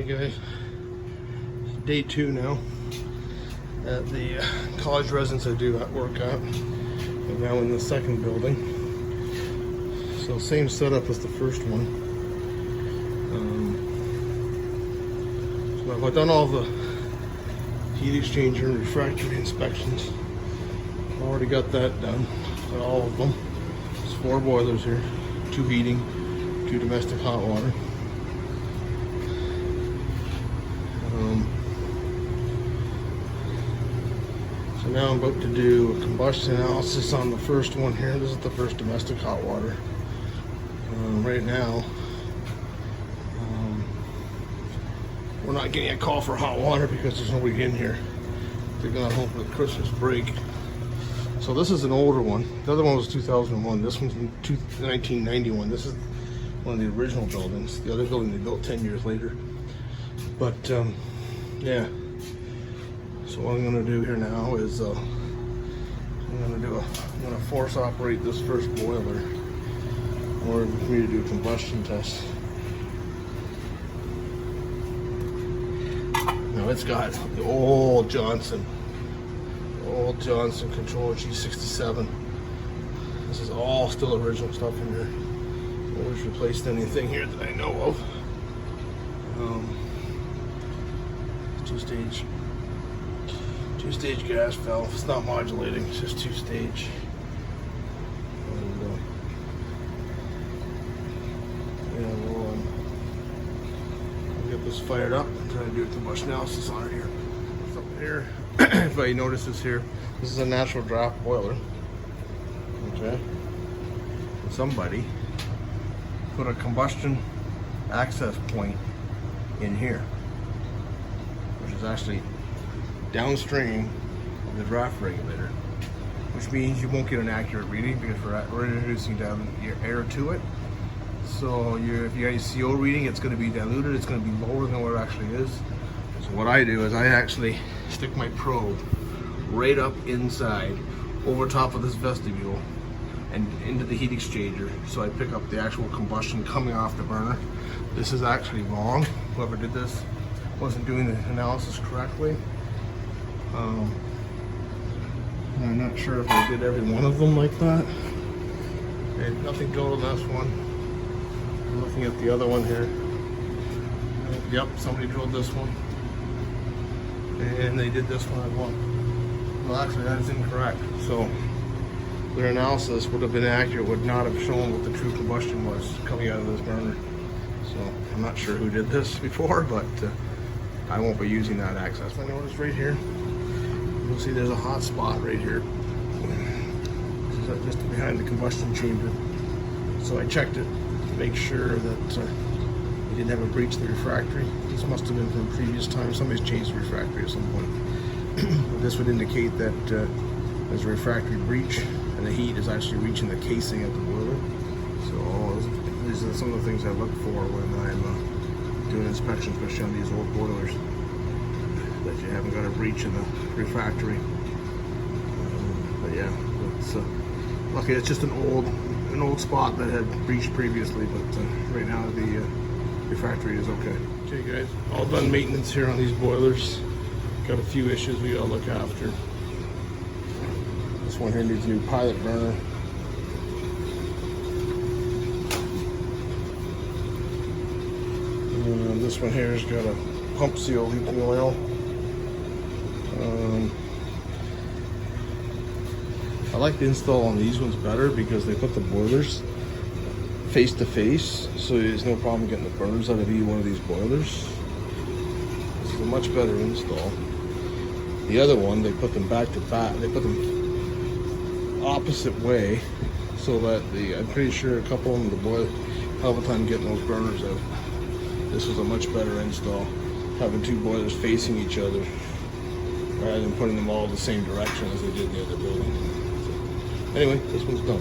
Hey guys, day 2 now at the college residence I do work at. I'm now in the second building. So same setup as the first one. So I've done all the heat exchanger and refractory inspections. Already got that done, got all of them. There's 4 boilers here, 2 heating, 2 domestic hot water. So now I'm about to do a combustion analysis on the first one here. This is the first domestic hot water. Right now, we're not getting a call for hot water because there's nobody in here. They're going home for the Christmas break. So this is an older one. The other one was 2001. This one's 1991. This is one of the original buildings. The other building they built 10 years later. But yeah. So what I'm going to do here now is I'm going to force operate this first boiler in order for me to do a combustion test. Now it's got the old Johnson controller G67. This is all still original stuff in here. Nobody's replaced anything here that I know of. Two-stage gas valve. It's not modulating, it's just 2-stage. And, we'll get this fired up. I'm trying to do a combustion analysis on it here. So here, if you notice this here, this is a natural draft boiler. Okay. Somebody put a combustion access point in here, which is actually downstream of the draft regulator, which means you won't get an accurate reading because we're introducing down your air to it. So if you get a CO reading, it's going to be diluted, it's going to be lower than what it actually is. So what I do is I actually stick my probe right up inside, over top of this vestibule, and into the heat exchanger, so I pick up the actual combustion coming off the burner. This is actually wrong. Whoever did this wasn't doing the analysis correctly. I'm not sure if I did every one of them like that. Okay, nothing drilled on this one. I'm looking at the other one here. Yep, somebody drilled this one. And they did this one as well. Well, actually, that is incorrect. So their analysis would have been accurate, would not have shown what the true combustion was coming out of this burner. So I'm not sure who did this before, but I won't be using that access. I noticed right here, you'll see there's a hot spot right here. This is just behind the combustion chamber. So I checked it to make sure that we didn't have a breach of the refractory. This must have been from previous time. Somebody's changed the refractory at some point. This would indicate that there's a refractory breach and the heat is actually reaching the casing of the boiler. So these are some of the things I look for when I'm doing inspections, especially on these old boilers, that you haven't got a breach in the refractory. But yeah, it's lucky it's just an old spot that had breached previously, but right now the refractory is okay. Okay guys, all done maintenance here on these boilers. Got a few issues we gotta look after. This one here needs a new pilot burner. This one here has got a pump seal leaking oil. I like the install on these ones better because they put the boilers face to face, so there's no problem getting the burners out of either one of these boilers. This is a much better install. The other one, they put them back to back. They put them opposite way, so that I'm pretty sure a couple of them, the boiler, have a time getting those burners out. This was a much better install, having 2 boilers facing each other rather than putting them all the same direction as they did in the other building. So, anyway, this one's done.